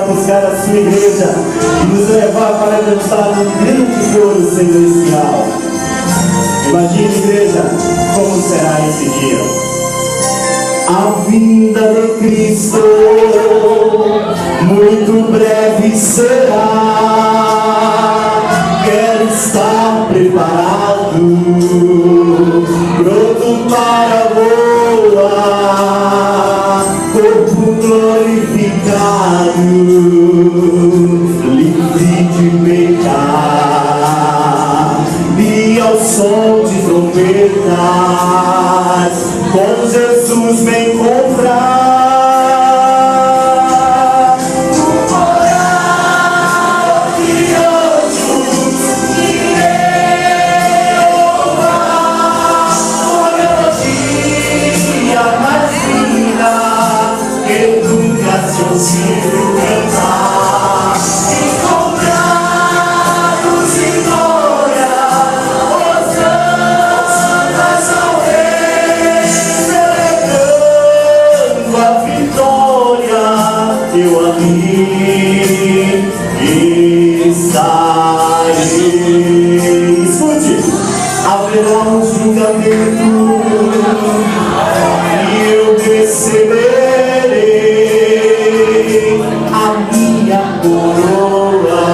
buscar a sua igreja e nos levar para cantar um grande coro celestial. Imagine, igreja, como será esse dia. A vinda de Cristo muito breve será. Quero estar preparado, pronto para voar, corpo glorificado, livre de pecar, e ao som de trombetas, com Jesus me encontrar. Consigo cantar, encontrados em glória, hosanas ao Rei, celebrando a vitória, eu ali estarei. Escute, haverá um julgamento e eu receberei a minha coroa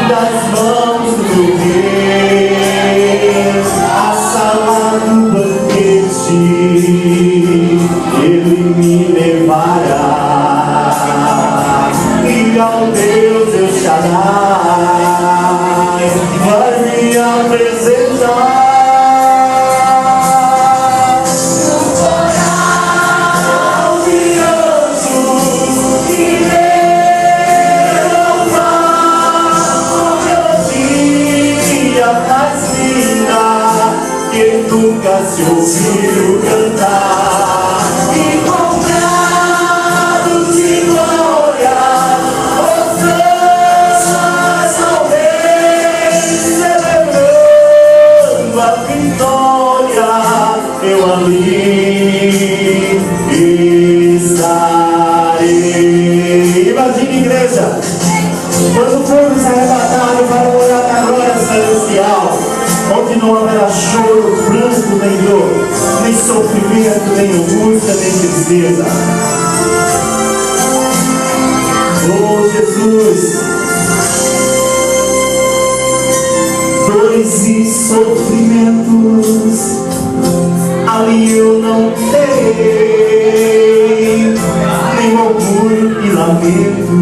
das mãos do Rei, a sala do banquete, Ele me levará, e ao Deus El Shaddai vai me apresentar. Nunca se ouviu cantar, encontrados de glória, hosanas ao Rei, celebrando a vitória, eu ali estarei. Imagine, igreja, quando formos arrebatados para morar na glória celestial, onde não haverá choro, pranto, nem dor, nem sofrimento, nem angústia, nem tristeza. Oh Jesus, dores e sofrimentos, ali eu não terei, nem orgulho e lamentos,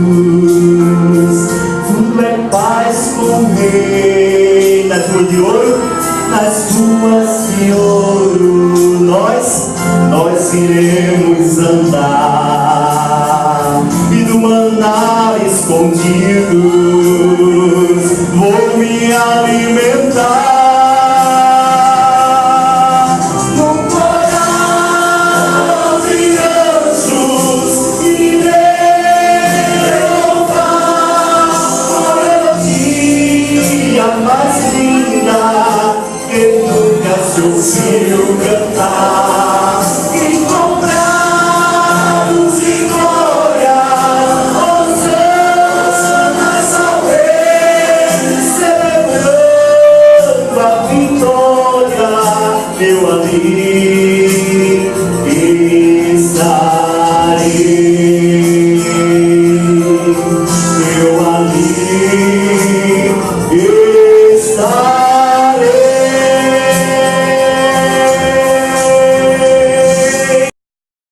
tudo é paz com o Rei. Nas ruas de ouro, nas ruas de ouro, nós iremos andar, e do maná escondidos vou me alimentar. No coral de anjos irei louvar a melodia mais linda que nunca se ouviu cantar, encontrados em glória, hosanas ao Rei, celebrando a vitória, eu ali estarei.